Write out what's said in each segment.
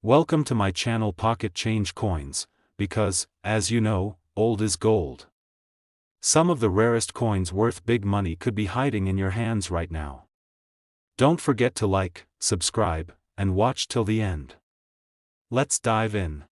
Welcome to my channel Pocket Change Coins, because, as you know, old is gold. Some of the rarest coins worth big money could be hiding in your hands right now. Don't forget to like, subscribe, and watch till the end. Let's dive in.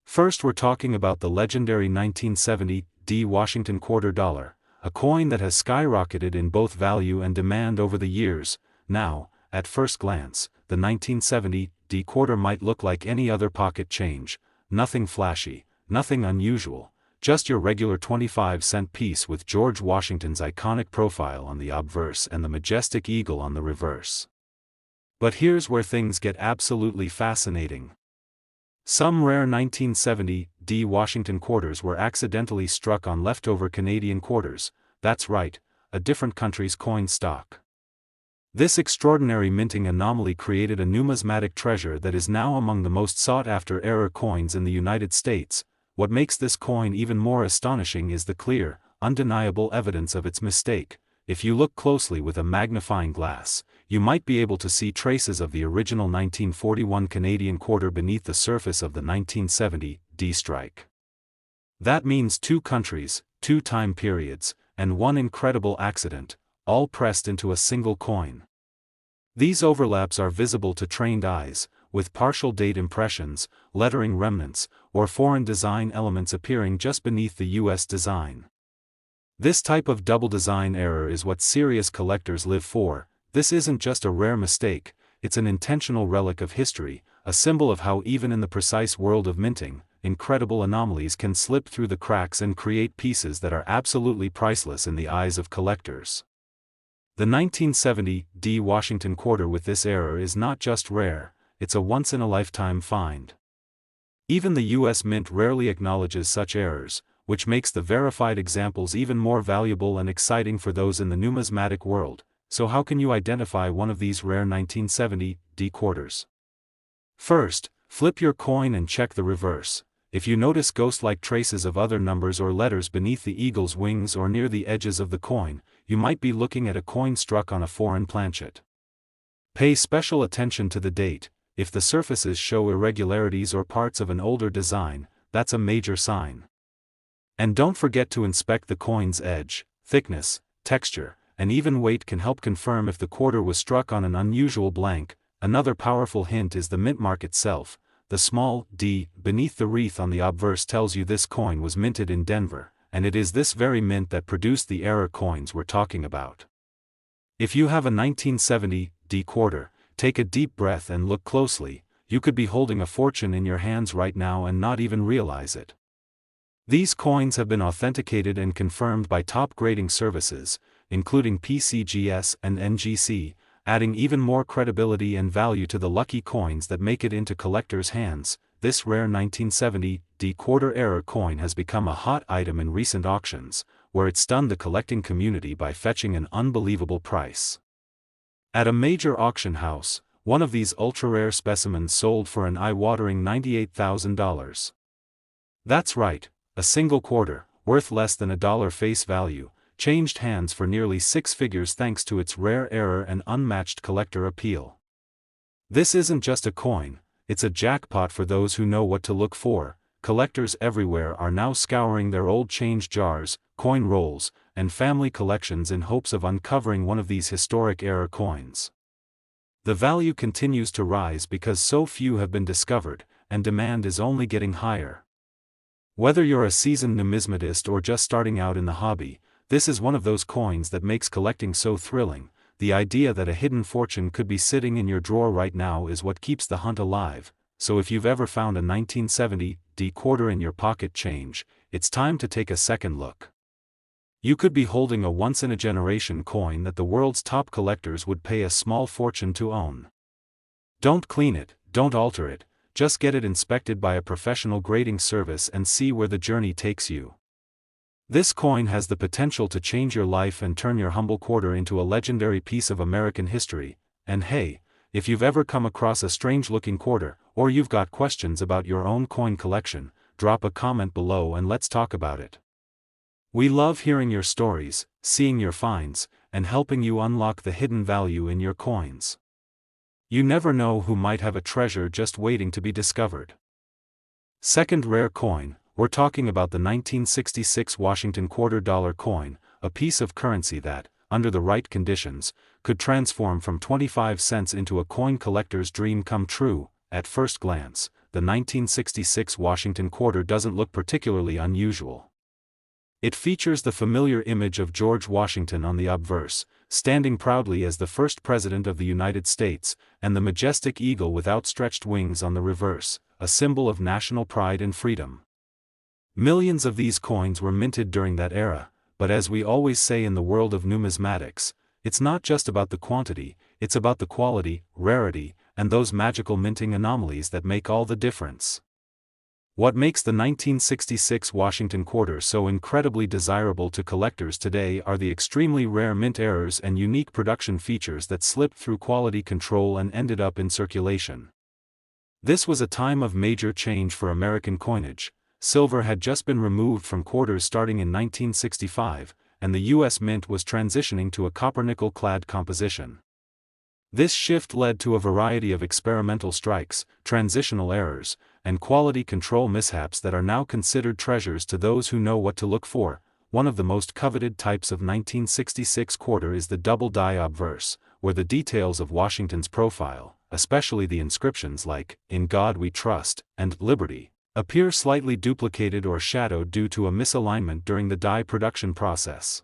First, we're talking about the legendary 1970 Washington quarter dollar, a coin that has skyrocketed in both value and demand over the years. Now, at first glance, the 1970 quarter might look like any other pocket change, nothing flashy, nothing unusual, just your regular 25-cent piece with George Washington's iconic profile on the obverse and the majestic eagle on the reverse. But here's where things get absolutely fascinating. Some rare 1970 Washington quarters were accidentally struck on leftover Canadian quarters. That's right, a different country's coin stock. This extraordinary minting anomaly created a numismatic treasure that is now among the most sought-after error coins in the United States. What makes this coin even more astonishing is the clear, undeniable evidence of its mistake. If you look closely with a magnifying glass, you might be able to see traces of the original 1941 Canadian quarter beneath the surface of the 1970 strike. That means two countries, two time periods, and one incredible accident, all pressed into a single coin. These overlaps are visible to trained eyes, with partial date impressions, lettering remnants, or foreign design elements appearing just beneath the US design. This type of double design error is what serious collectors live for. This isn't just a rare mistake, it's an intentional relic of history, a symbol of how even in the precise world of minting, incredible anomalies can slip through the cracks and create pieces that are absolutely priceless in the eyes of collectors. The 1970 Washington quarter with this error is not just rare, it's a once-in-a-lifetime find. Even the US Mint rarely acknowledges such errors, which makes the verified examples even more valuable and exciting for those in the numismatic world. So how can you identify one of these rare 1970 quarters? First, flip your coin and check the reverse. If you notice ghost-like traces of other numbers or letters beneath the eagle's wings or near the edges of the coin, you might be looking at a coin struck on a foreign planchet. Pay special attention to the date. If the surfaces show irregularities or parts of an older design, that's a major sign. And don't forget to inspect the coin's edge, thickness, texture, and even weight can help confirm if the quarter was struck on an unusual blank. Another powerful hint is the mint mark itself. The small d beneath the wreath on the obverse tells you this coin was minted in Denver, and it is this very mint that produced the error coins we're talking about. If you have a 1970 quarter, take a deep breath and look closely. You could be holding a fortune in your hands right now and not even realize it. These coins have been authenticated and confirmed by top grading services, including PCGS and NGC, adding even more credibility and value to the lucky coins that make it into collectors' hands. This rare 1970 quarter error coin has become a hot item in recent auctions, where it stunned the collecting community by fetching an unbelievable price. At a major auction house, one of these ultra-rare specimens sold for an eye-watering $98,000. That's right, a single quarter, worth less than $1 face value, changed hands for nearly six figures thanks to its rare error and unmatched collector appeal. This isn't just a coin, it's a jackpot for those who know what to look for. Collectors everywhere are now scouring their old change jars, coin rolls, and family collections in hopes of uncovering one of these historic error coins. The value continues to rise because so few have been discovered, and demand is only getting higher. Whether you're a seasoned numismatist or just starting out in the hobby, this is one of those coins that makes collecting so thrilling. The idea that a hidden fortune could be sitting in your drawer right now is what keeps the hunt alive. So if you've ever found a 1970 quarter in your pocket change, it's time to take a second look. You could be holding a once-in-a-generation coin that the world's top collectors would pay a small fortune to own. Don't clean it, don't alter it, just get it inspected by a professional grading service and see where the journey takes you. This coin has the potential to change your life and turn your humble quarter into a legendary piece of American history. And hey, if you've ever come across a strange-looking quarter, or you've got questions about your own coin collection, drop a comment below and let's talk about it. We love hearing your stories, seeing your finds, and helping you unlock the hidden value in your coins. You never know who might have a treasure just waiting to be discovered. Second rare coin, we're talking about the 1966 Washington $quarter coin, a piece of currency that, under the right conditions, could transform from 25 cents into a coin collector's dream come true. At first glance, the 1966 Washington quarter doesn't look particularly unusual. It features the familiar image of George Washington on the obverse, standing proudly as the first president of the United States, and the majestic eagle with outstretched wings on the reverse, a symbol of national pride and freedom. Millions of these coins were minted during that era, but as we always say in the world of numismatics, it's not just about the quantity, it's about the quality, rarity, and those magical minting anomalies that make all the difference. What makes the 1966 Washington quarter so incredibly desirable to collectors today are the extremely rare mint errors and unique production features that slipped through quality control and ended up in circulation. This was a time of major change for American coinage. Silver had just been removed from quarters starting in 1965, and the U.S. Mint was transitioning to a copper-nickel-clad composition. This shift led to a variety of experimental strikes, transitional errors, and quality control mishaps that are now considered treasures to those who know what to look for. One of the most coveted types of 1966 quarter is the double die obverse, where the details of Washington's profile, especially the inscriptions like, "In God We Trust," and "Liberty," appear slightly duplicated or shadowed due to a misalignment during the die production process.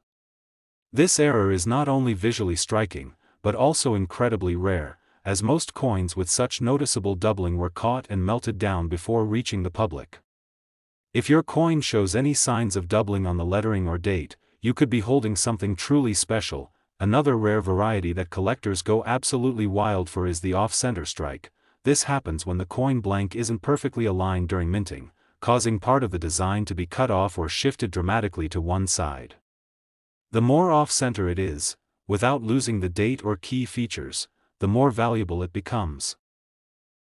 This error is not only visually striking, but also incredibly rare, as most coins with such noticeable doubling were caught and melted down before reaching the public. If your coin shows any signs of doubling on the lettering or date, you could be holding something truly special. Another rare variety that collectors go absolutely wild for is the off-center strike. This happens when the coin blank isn't perfectly aligned during minting, causing part of the design to be cut off or shifted dramatically to one side. The more off-center it is, without losing the date or key features, the more valuable it becomes.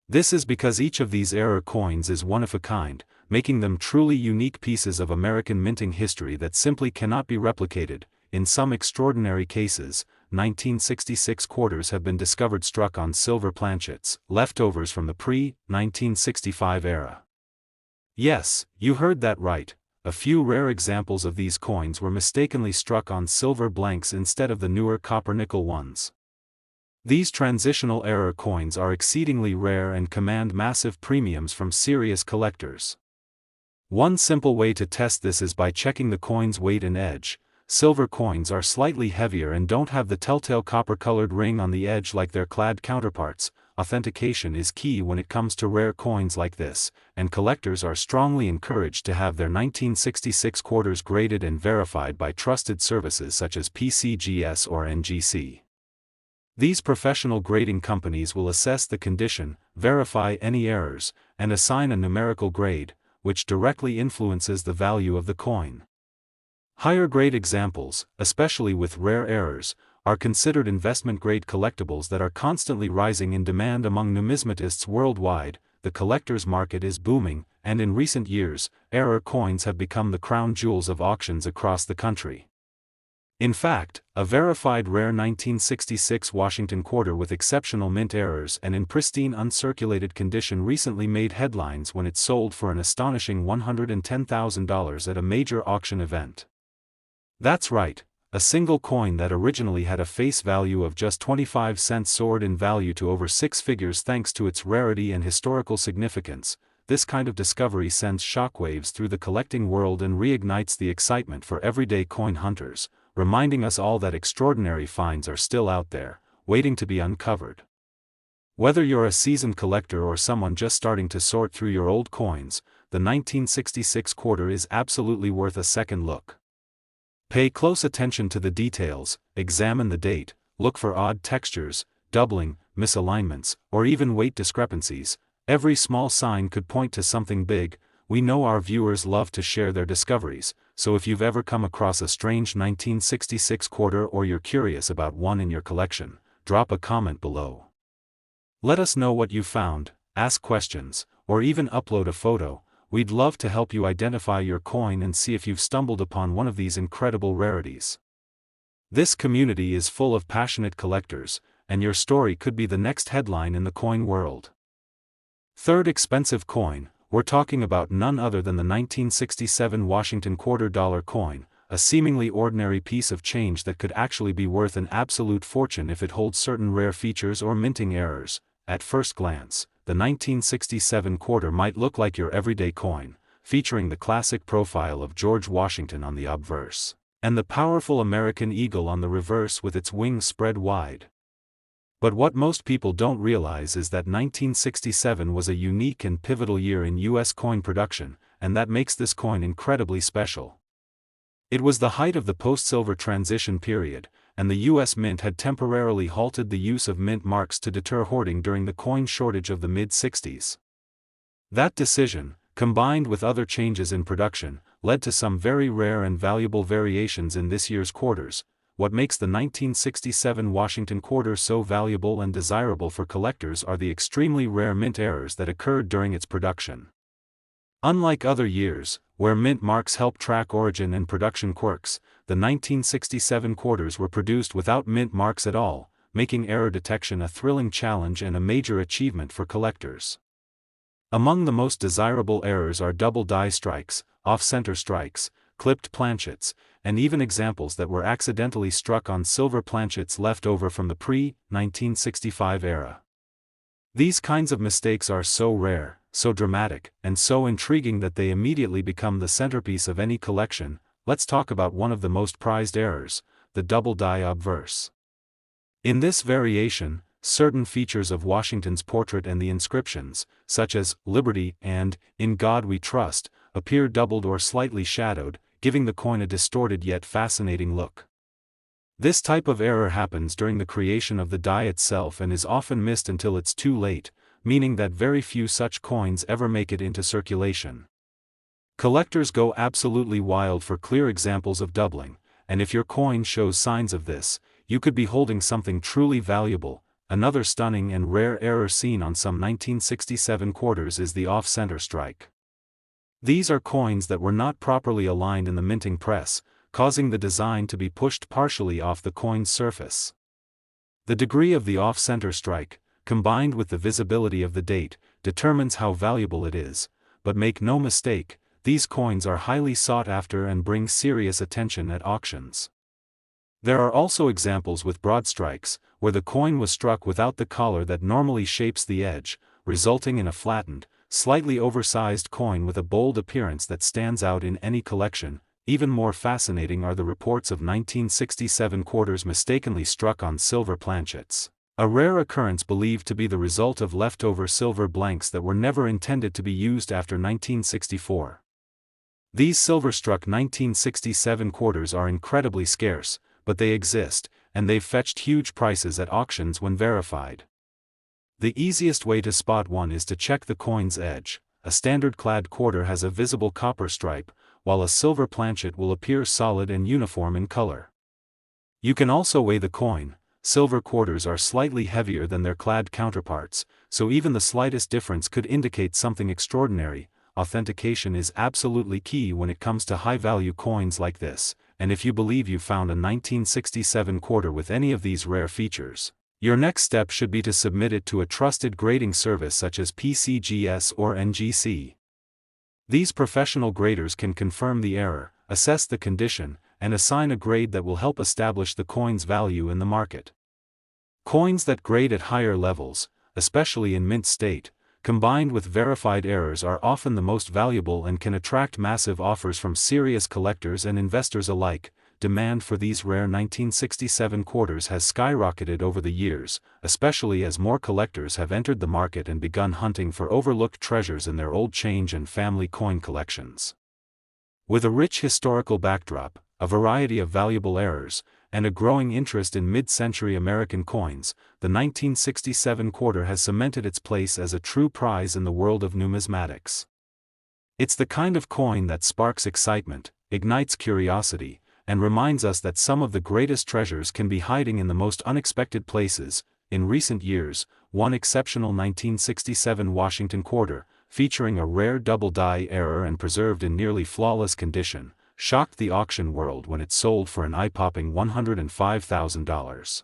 This is because each of these error coins is one of a kind, making them truly unique pieces of American minting history that simply cannot be replicated. In some extraordinary cases, 1966 quarters have been discovered struck on silver planchets, leftovers from the pre-1965 era. Yes, you heard that right. A few rare examples of these coins were mistakenly struck on silver blanks instead of the newer copper-nickel ones. These transitional error coins are exceedingly rare and command massive premiums from serious collectors. One simple way to test this is by checking the coin's weight and edge. Silver coins are slightly heavier and don't have the telltale copper-colored ring on the edge like their clad counterparts. Authentication is key when it comes to rare coins like this, and collectors are strongly encouraged to have their 1966 quarters graded and verified by trusted services such as PCGS or NGC. These professional grading companies will assess the condition, verify any errors, and assign a numerical grade, which directly influences the value of the coin. Higher-grade examples, especially with rare errors, are considered investment-grade collectibles that are constantly rising in demand among numismatists worldwide. The collector's market is booming, and in recent years, error coins have become the crown jewels of auctions across the country. In fact, a verified rare 1966 Washington quarter with exceptional mint errors and in pristine uncirculated condition recently made headlines when it sold for an astonishing $110,000 at a major auction event. That's right, a single coin that originally had a face value of just 25 cents soared in value to over six figures thanks to its rarity and historical significance. This kind of discovery sends shockwaves through the collecting world and reignites the excitement for everyday coin hunters, reminding us all that extraordinary finds are still out there, waiting to be uncovered. Whether you're a seasoned collector or someone just starting to sort through your old coins, the 1966 quarter is absolutely worth a second look. Pay close attention to the details, examine the date, look for odd textures, doubling, misalignments, or even weight discrepancies. Every small sign could point to something big. We know our viewers love to share their discoveries, so if you've ever come across a strange 1966 quarter or you're curious about one in your collection, drop a comment below. Let us know what you found, ask questions, or even upload a photo. We'd love to help you identify your coin and see if you've stumbled upon one of these incredible rarities. This community is full of passionate collectors, and your story could be the next headline in the coin world. Third expensive coin, we're talking about none other than the 1967 Washington $quarter coin, a seemingly ordinary piece of change that could actually be worth an absolute fortune if it holds certain rare features or minting errors. At first glance, the 1967 quarter might look like your everyday coin, featuring the classic profile of George Washington on the obverse, and the powerful American eagle on the reverse with its wings spread wide. But what most people don't realize is that 1967 was a unique and pivotal year in U.S. coin production, and that makes this coin incredibly special. It was the height of the post-silver transition period, and the U.S. Mint had temporarily halted the use of mint marks to deter hoarding during the coin shortage of the mid-60s. That decision, combined with other changes in production, led to some very rare and valuable variations in this year's quarters. What makes the 1967 Washington quarter so valuable and desirable for collectors are the extremely rare mint errors that occurred during its production. Unlike other years, where mint marks help track origin and production quirks, the 1967 quarters were produced without mint marks at all, making error detection a thrilling challenge and a major achievement for collectors. Among the most desirable errors are double die strikes, off-center strikes, clipped planchets, and even examples that were accidentally struck on silver planchets left over from the pre-1965 era. These kinds of mistakes are so rare, so dramatic, and so intriguing that they immediately become the centerpiece of any collection. Let's talk about one of the most prized errors, the double die obverse. In this variation, certain features of Washington's portrait and the inscriptions, such as "Liberty" and "In God We Trust," appear doubled or slightly shadowed, giving the coin a distorted yet fascinating look. This type of error happens during the creation of the die itself and is often missed until it's too late, meaning that very few such coins ever make it into circulation. Collectors go absolutely wild for clear examples of doubling, and if your coin shows signs of this, you could be holding something truly valuable. Another stunning and rare error seen on some 1967 quarters is the off-center strike. These are coins that were not properly aligned in the minting press, causing the design to be pushed partially off the coin's surface. The degree of the off-center strike, combined with the visibility of the date, determines how valuable it is, but make no mistake, these coins are highly sought after and bring serious attention at auctions. There are also examples with broad strikes, where the coin was struck without the collar that normally shapes the edge, resulting in a flattened, slightly oversized coin with a bold appearance that stands out in any collection. Even more fascinating are the reports of 1967 quarters mistakenly struck on silver planchets, a rare occurrence believed to be the result of leftover silver blanks that were never intended to be used after 1964. These silver-struck 1967 quarters are incredibly scarce, but they exist, and they've fetched huge prices at auctions when verified. The easiest way to spot one is to check the coin's edge. A standard clad quarter has a visible copper stripe, while a silver planchet will appear solid and uniform in color. You can also weigh the coin. Silver quarters are slightly heavier than their clad counterparts, so even the slightest difference could indicate something extraordinary. Authentication is absolutely key when it comes to high-value coins like this, and if you believe you found a 1967 quarter with any of these rare features, your next step should be to submit it to a trusted grading service such as PCGS or NGC. These professional graders can confirm the error, assess the condition, and assign a grade that will help establish the coin's value in the market. Coins that grade at higher levels, especially in mint state, combined with verified errors are often the most valuable and can attract massive offers from serious collectors and investors alike. Demand for these rare 1967 quarters has skyrocketed over the years, especially as more collectors have entered the market and begun hunting for overlooked treasures in their old change and family coin collections. With a rich historical backdrop, a variety of valuable errors, and a growing interest in mid-century American coins, the 1967 quarter has cemented its place as a true prize in the world of numismatics. It's the kind of coin that sparks excitement, ignites curiosity, and reminds us that some of the greatest treasures can be hiding in the most unexpected places. In recent years, one exceptional 1967 Washington quarter, featuring a rare double die error and preserved in nearly flawless condition, shocked the auction world when it sold for an eye-popping $105,000.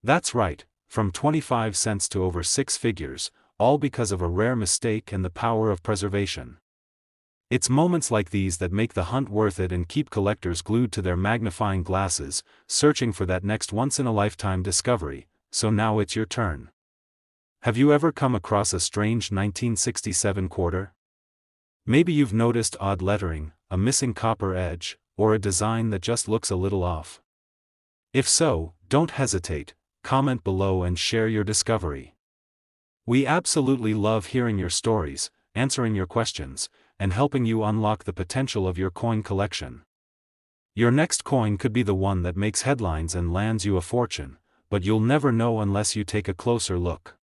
That's right, from 25 cents to over six figures, all because of a rare mistake and the power of preservation. It's moments like these that make the hunt worth it and keep collectors glued to their magnifying glasses, searching for that next once-in-a-lifetime discovery. So now it's your turn. Have you ever come across a strange 1967 quarter? Maybe you've noticed odd lettering, a missing copper edge, or a design that just looks a little off. If so, don't hesitate, comment below and share your discovery. We absolutely love hearing your stories, answering your questions, and helping you unlock the potential of your coin collection. Your next coin could be the one that makes headlines and lands you a fortune, but you'll never know unless you take a closer look.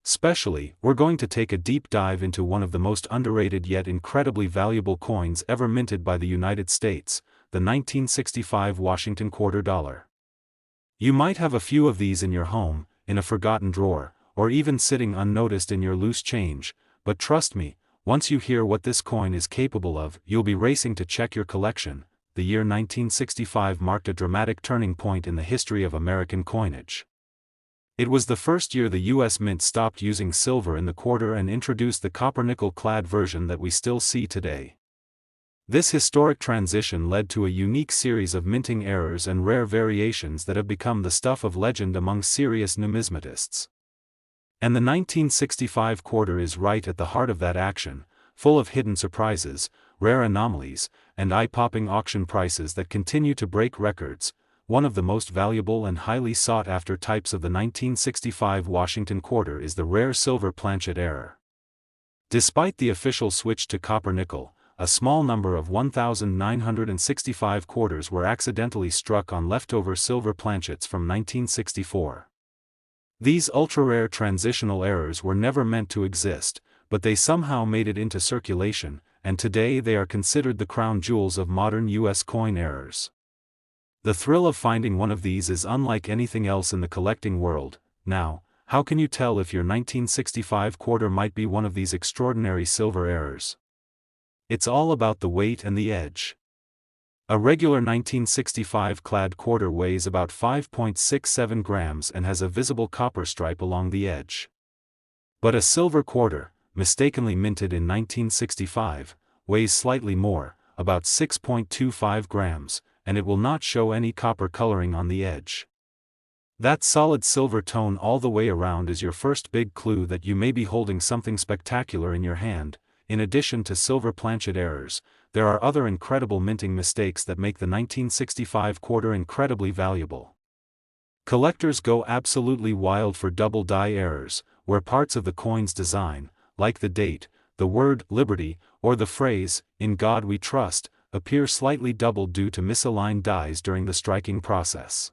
Especially, we're going to take a deep dive into one of the most underrated yet incredibly valuable coins ever minted by the United States, the 1965 Washington quarter dollar. You might have a few of these in your home, in a forgotten drawer, or even sitting unnoticed in your loose change, but trust me, once you hear what this coin is capable of, you'll be racing to check your collection. The year 1965 marked a dramatic turning point in the history of American coinage. It was the first year the U.S. Mint stopped using silver in the quarter and introduced the copper-nickel-clad version that we still see today. This historic transition led to a unique series of minting errors and rare variations that have become the stuff of legend among serious numismatists. And the 1965 quarter is right at the heart of that action, full of hidden surprises, rare anomalies, and eye-popping auction prices that continue to break records. One of the most valuable and highly sought-after types of the 1965 Washington quarter is the rare silver planchet error. Despite the official switch to copper-nickel, a small number of 1,965 quarters were accidentally struck on leftover silver planchets from 1964. These ultra-rare transitional errors were never meant to exist, but they somehow made it into circulation, and today they are considered the crown jewels of modern U.S. coin errors. The thrill of finding one of these is unlike anything else in the collecting world. Now, how can you tell if your 1965 quarter might be one of these extraordinary silver errors? It's all about the weight and the edge. A regular 1965 clad quarter weighs about 5.67 grams and has a visible copper stripe along the edge. But a silver quarter, mistakenly minted in 1965, weighs slightly more, about 6.25 grams, and it will not show any copper coloring on the edge. That solid silver tone all the way around is your first big clue that you may be holding something spectacular in your hand. In addition to silver planchet errors, there are other incredible minting mistakes that make the 1965 quarter incredibly valuable. Collectors go absolutely wild for double die errors, where parts of the coin's design, like the date, the word liberty, or the phrase, "In God We Trust," appear slightly doubled due to misaligned dies during the striking process.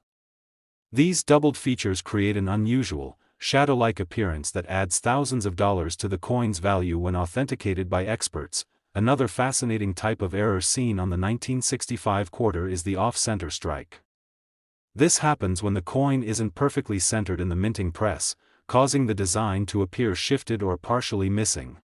These doubled features create an unusual, shadow-like appearance that adds thousands of dollars to the coin's value when authenticated by experts. Another fascinating type of error seen on the 1965 quarter is the off-center strike. This happens when the coin isn't perfectly centered in the minting press, causing the design to appear shifted or partially missing.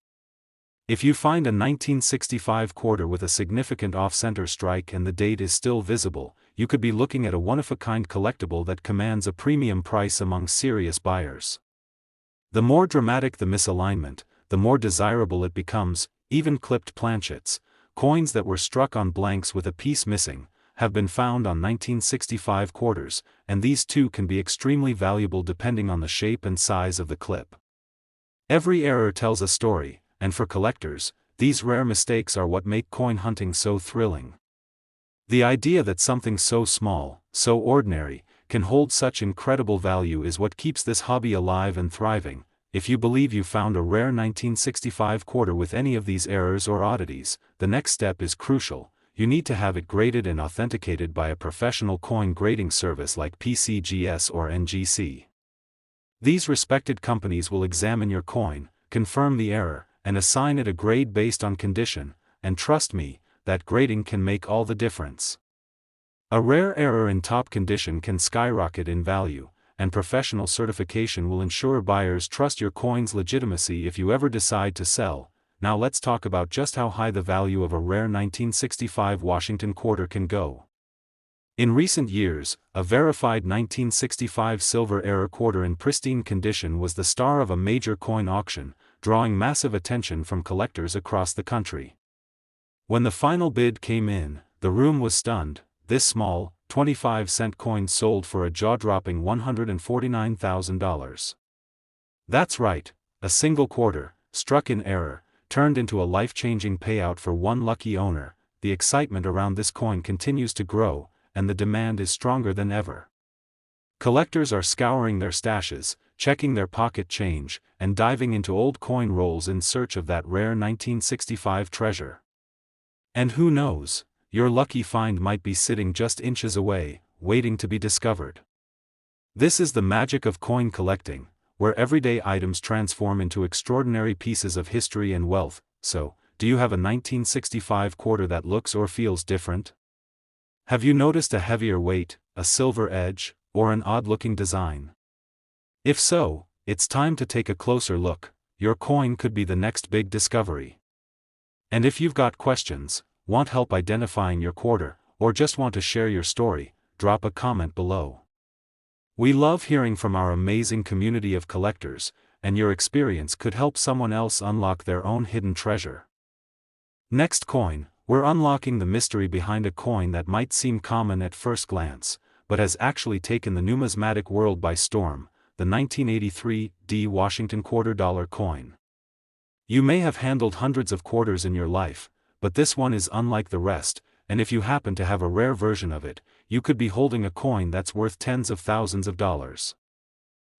If you find a 1965 quarter with a significant off-center strike and the date is still visible, you could be looking at a one-of-a-kind collectible that commands a premium price among serious buyers. The more dramatic the misalignment, the more desirable it becomes. Even clipped planchets, coins that were struck on blanks with a piece missing, have been found on 1965 quarters, and these too can be extremely valuable depending on the shape and size of the clip. Every error tells a story, and for collectors, these rare mistakes are what make coin hunting so thrilling. The idea that something so small, so ordinary, can hold such incredible value is what keeps this hobby alive and thriving. If you believe you found a rare 1965 quarter with any of these errors or oddities, the next step is crucial. You need to have it graded and authenticated by a professional coin grading service like PCGS or NGC. These respected companies will examine your coin, confirm the error, and assign it a grade based on condition, and trust me, that grading can make all the difference. A rare error in top condition can skyrocket in value, and professional certification will ensure buyers trust your coin's legitimacy if you ever decide to sell. Now let's talk about just how high the value of a rare 1965 Washington quarter can go. In recent years, a verified 1965 silver era quarter in pristine condition was the star of a major coin auction, drawing massive attention from collectors across the country. When the final bid came in, the room was stunned. This small, 25-cent coin sold for a jaw-dropping $149,000. That's right, a single quarter, struck in error, turned into a life-changing payout for one lucky owner. The excitement around this coin continues to grow, and the demand is stronger than ever. Collectors are scouring their stashes, checking their pocket change, and diving into old coin rolls in search of that rare 1965 treasure. And who knows, your lucky find might be sitting just inches away, waiting to be discovered. This is the magic of coin collecting, where everyday items transform into extraordinary pieces of history and wealth. So, do you have a 1965 quarter that looks or feels different? Have you noticed a heavier weight, a silver edge, or an odd-looking design? If so, it's time to take a closer look. Your coin could be the next big discovery. And if you've got questions, want help identifying your quarter, or just want to share your story, drop a comment below. We love hearing from our amazing community of collectors, and your experience could help someone else unlock their own hidden treasure. Next coin, we're unlocking the mystery behind a coin that might seem common at first glance, but has actually taken the numismatic world by storm, the 1983 D Washington $quarter coin. You may have handled hundreds of quarters in your life, but this one is unlike the rest, and if you happen to have a rare version of it, you could be holding a coin that's worth tens of thousands of dollars.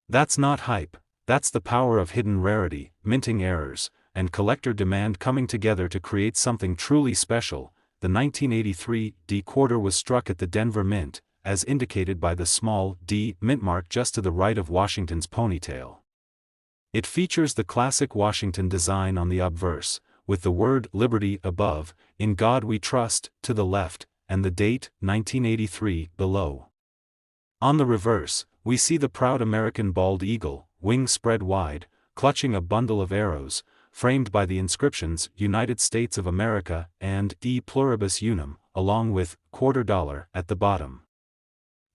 That's not hype, that's the power of hidden rarity, minting errors, and collector demand coming together to create something truly special. The 1983 D quarter was struck at the Denver Mint, as indicated by the small D mint mark just to the right of Washington's ponytail. It features the classic Washington design on the obverse, with the word Liberty above, In God We Trust, to the left, and the date, 1983, below. On the reverse, we see the proud American bald eagle, wings spread wide, clutching a bundle of arrows, framed by the inscriptions United States of America and E Pluribus Unum, along with $quarter at the bottom.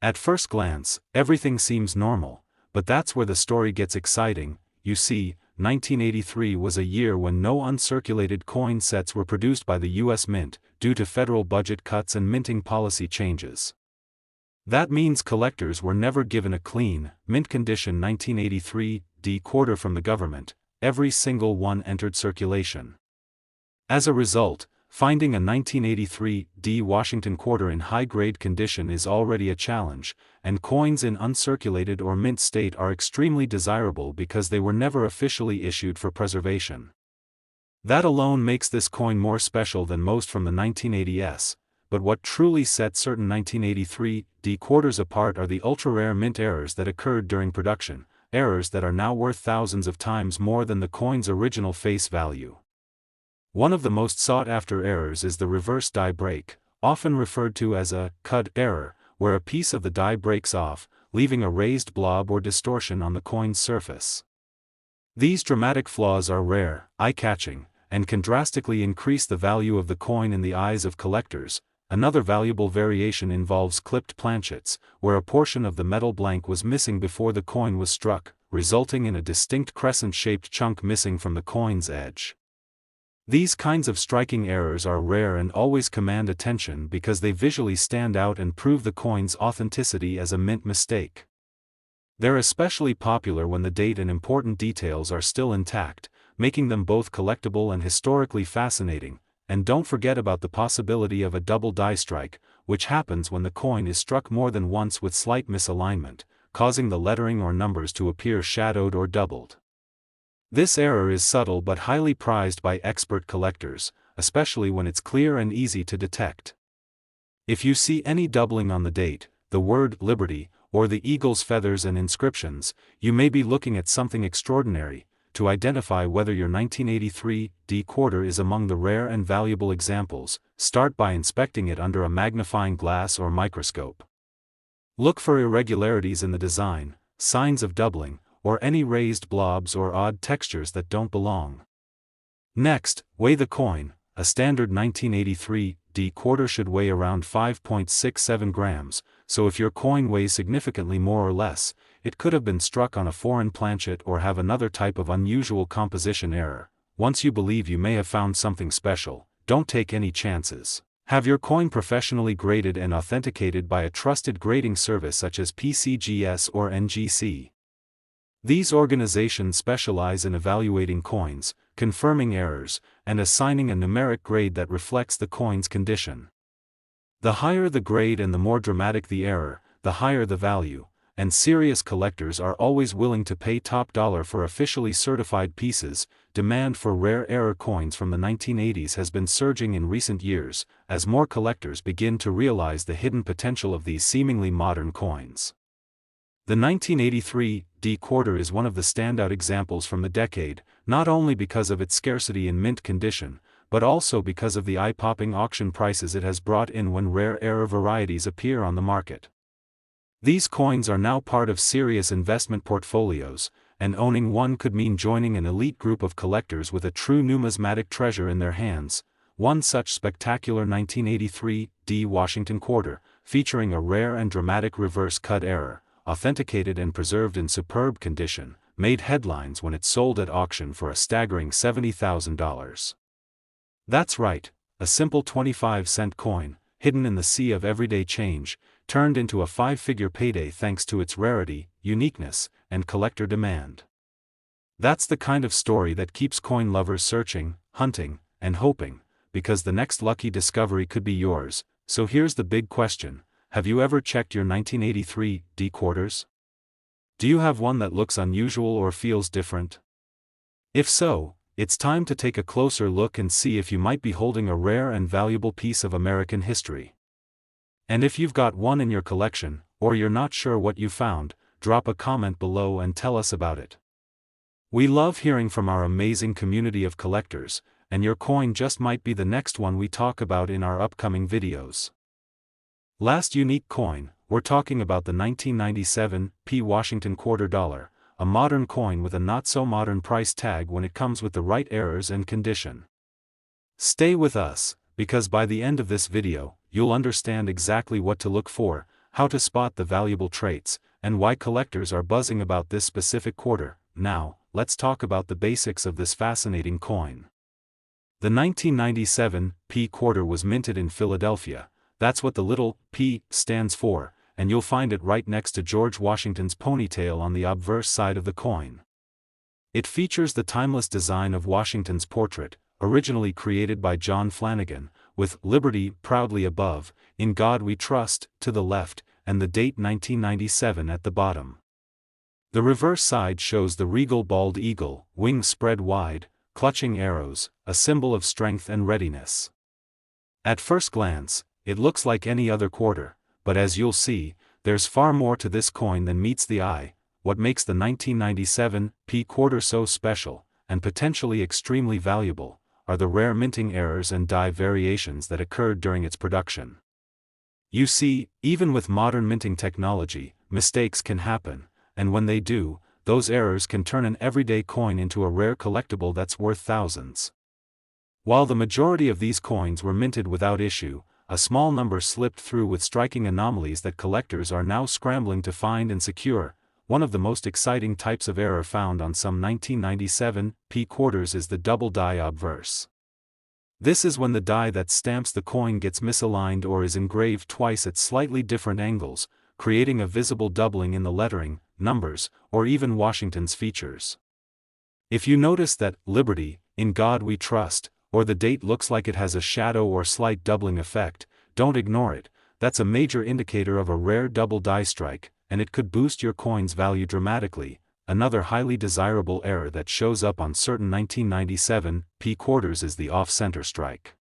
At first glance, everything seems normal, but that's where the story gets exciting. You see, 1983 was a year when no uncirculated coin sets were produced by the U.S. Mint, due to federal budget cuts and minting policy changes. That means collectors were never given a clean, mint condition 1983 D quarter from the government. Every single one entered circulation. As a result, finding a 1983 D Washington quarter in high-grade condition is already a challenge, and coins in uncirculated or mint state are extremely desirable because they were never officially issued for preservation. That alone makes this coin more special than most from the 1980s, but what truly set certain 1983 D quarters apart are the ultra-rare mint errors that occurred during production, errors that are now worth thousands of times more than the coin's original face value. One of the most sought-after errors is the reverse die break, often referred to as a cud error, where a piece of the die breaks off, leaving a raised blob or distortion on the coin's surface. These dramatic flaws are rare, eye-catching, and can drastically increase the value of the coin in the eyes of collectors. Another valuable variation involves clipped planchets, where a portion of the metal blank was missing before the coin was struck, resulting in a distinct crescent-shaped chunk missing from the coin's edge. These kinds of striking errors are rare and always command attention because they visually stand out and prove the coin's authenticity as a mint mistake. They're especially popular when the date and important details are still intact, making them both collectible and historically fascinating. And don't forget about the possibility of a double die strike, which happens when the coin is struck more than once with slight misalignment, causing the lettering or numbers to appear shadowed or doubled. This error is subtle but highly prized by expert collectors, especially when it's clear and easy to detect. If you see any doubling on the date, the word Liberty, or the eagle's feathers and inscriptions, you may be looking at something extraordinary. To identify whether your 1983 D quarter is among the rare and valuable examples, start by inspecting it under a magnifying glass or microscope. Look for irregularities in the design, signs of doubling, or any raised blobs or odd textures that don't belong. Next, weigh the coin. A standard 1983 D quarter should weigh around 5.67 grams, so if your coin weighs significantly more or less, it could have been struck on a foreign planchet or have another type of unusual composition error. Once you believe you may have found something special, don't take any chances. Have your coin professionally graded and authenticated by a trusted grading service such as PCGS or NGC. These organizations specialize in evaluating coins, confirming errors, and assigning a numeric grade that reflects the coin's condition. The higher the grade and the more dramatic the error, the higher the value, and serious collectors are always willing to pay top dollar for officially certified pieces. Demand for rare error coins from the 1980s has been surging in recent years, as more collectors begin to realize the hidden potential of these seemingly modern coins. The 1983 D quarter is one of the standout examples from the decade, not only because of its scarcity in mint condition, but also because of the eye-popping auction prices it has brought in when rare error varieties appear on the market. These coins are now part of serious investment portfolios, and owning one could mean joining an elite group of collectors with a true numismatic treasure in their hands. One such spectacular 1983 D Washington quarter, featuring a rare and dramatic reverse-cut error, authenticated and preserved in superb condition, made headlines when it sold at auction for a staggering $70,000. That's right, a simple 25-cent coin, hidden in the sea of everyday change, turned into a five-figure payday thanks to its rarity, uniqueness, and collector demand. That's the kind of story that keeps coin lovers searching, hunting, and hoping, because the next lucky discovery could be yours. So here's the big question: have you ever checked your 1983 D quarters? Do you have one that looks unusual or feels different? If so, it's time to take a closer look and see if you might be holding a rare and valuable piece of American history. And if you've got one in your collection, or you're not sure what you found, drop a comment below and tell us about it. We love hearing from our amazing community of collectors, and your coin just might be the next one we talk about in our upcoming videos. Last unique coin, we're talking about the 1997 P Washington quarter dollar, a modern coin with a not-so-modern price tag when it comes with the right errors and condition. Stay with us, because by the end of this video, you'll understand exactly what to look for, how to spot the valuable traits, and why collectors are buzzing about this specific quarter. Now, let's talk about the basics of this fascinating coin. The 1997 P quarter was minted in Philadelphia. That's what the little P stands for, and you'll find it right next to George Washington's ponytail on the obverse side of the coin. It features the timeless design of Washington's portrait, originally created by John Flanagan, with "Liberty" proudly above, "In God We Trust" to the left, and the date 1997 at the bottom. The reverse side shows the regal bald eagle, wings spread wide, clutching arrows, a symbol of strength and readiness. At first glance, it looks like any other quarter, but as you'll see, there's far more to this coin than meets the eye. What makes the 1997 P quarter so special, and potentially extremely valuable, are the rare minting errors and die variations that occurred during its production. You see, even with modern minting technology, mistakes can happen, and when they do, those errors can turn an everyday coin into a rare collectible that's worth thousands. While the majority of these coins were minted without issue, a small number slipped through with striking anomalies that collectors are now scrambling to find and secure. One of the most exciting types of error found on some 1997 P quarters is the double die obverse. This is when the die that stamps the coin gets misaligned or is engraved twice at slightly different angles, creating a visible doubling in the lettering, numbers, or even Washington's features. If you notice that "Liberty, in God We Trust," or the date looks like it has a shadow or slight doubling effect, don't ignore it. That's a major indicator of a rare double die strike, and it could boost your coin's value dramatically. Another highly desirable error that shows up on certain 1997 P quarters is the off-center strike.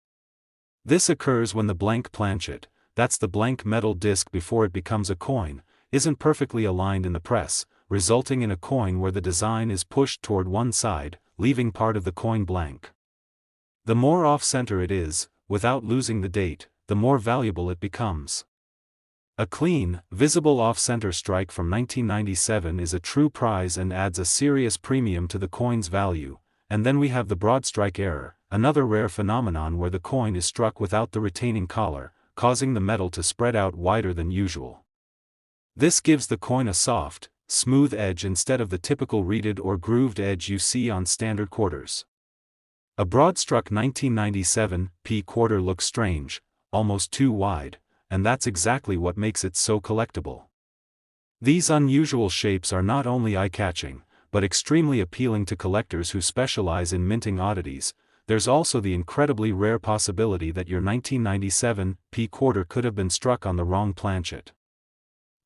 This occurs when the blank planchet, that's the blank metal disc before it becomes a coin, isn't perfectly aligned in the press, resulting in a coin where the design is pushed toward one side, leaving part of the coin blank. The more off-center it is, without losing the date, the more valuable it becomes. A clean, visible off-center strike from 1997 is a true prize and adds a serious premium to the coin's value, And then we have the broad strike error, another rare phenomenon where the coin is struck without the retaining collar, causing the metal to spread out wider than usual. This gives the coin a soft, smooth edge instead of the typical reeded or grooved edge you see on standard quarters. A broad-struck 1997 P quarter looks strange, almost too wide, and that's exactly what makes it so collectible. These unusual shapes are not only eye-catching, but extremely appealing to collectors who specialize in minting oddities. There's also the incredibly rare possibility that your 1997 P quarter could have been struck on the wrong planchet.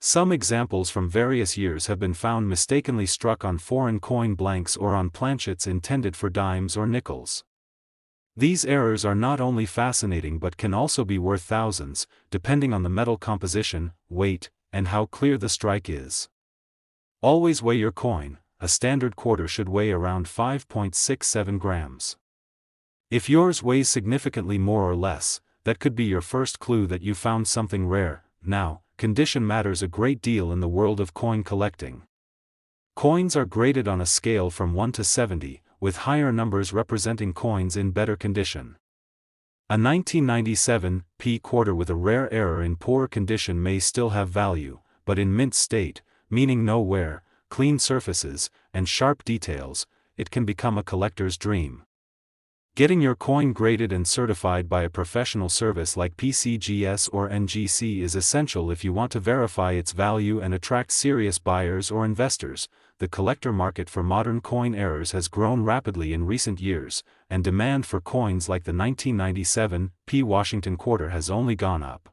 Some examples from various years have been found mistakenly struck on foreign coin blanks or on planchets intended for dimes or nickels. These errors are not only fascinating but can also be worth thousands, depending on the metal composition, weight, and how clear the strike is. Always weigh your coin. A standard quarter should weigh around 5.67 grams. If yours weighs significantly more or less, that could be your first clue that you found something rare. Now, condition matters a great deal in the world of coin collecting. Coins are graded on a scale from 1 to 70, with higher numbers representing coins in better condition. A 1997 P quarter with a rare error in poor condition may still have value, but in mint state, meaning no wear, clean surfaces, and sharp details, it can become a collector's dream. Getting your coin graded and certified by a professional service like PCGS or NGC is essential if you want to verify its value and attract serious buyers or investors. The collector market for modern coin errors has grown rapidly in recent years, and demand for coins like the 1997 P Washington quarter has only gone up.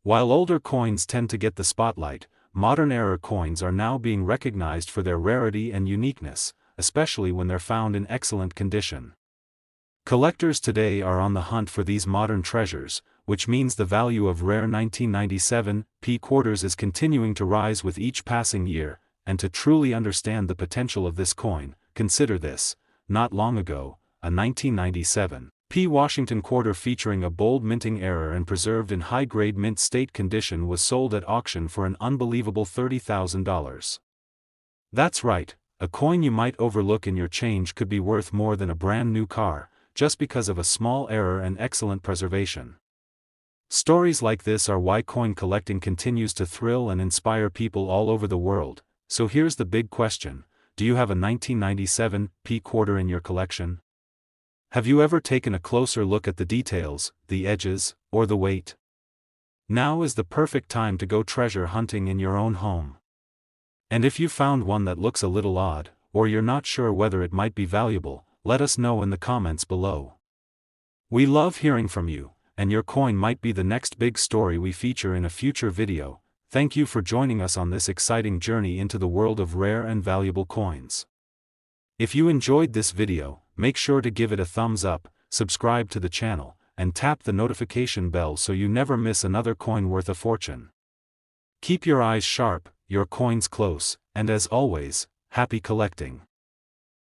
While older coins tend to get the spotlight, modern error coins are now being recognized for their rarity and uniqueness, especially when they're found in excellent condition. Collectors today are on the hunt for these modern treasures, which means the value of rare 1997 P quarters is continuing to rise with each passing year. And to truly understand the potential of this coin, consider this: not long ago, a 1997 P Washington quarter featuring a bold minting error and preserved in high-grade mint state condition was sold at auction for an unbelievable $30,000. That's right, a coin you might overlook in your change could be worth more than a brand new car, just because of a small error and excellent preservation. Stories like this are why coin collecting continues to thrill and inspire people all over the world. So here's the big question: do you have a 1997 P quarter in your collection? Have you ever taken a closer look at the details, the edges, or the weight? Now is the perfect time to go treasure hunting in your own home. And if you found one that looks a little odd, or you're not sure whether it might be valuable, let us know in the comments below. We love hearing from you, and your coin might be the next big story we feature in a future video. Thank you for joining us on this exciting journey into the world of rare and valuable coins. If you enjoyed this video, make sure to give it a thumbs up, subscribe to the channel, and tap the notification bell so you never miss another coin worth a fortune. Keep your eyes sharp, your coins close, and as always, happy collecting.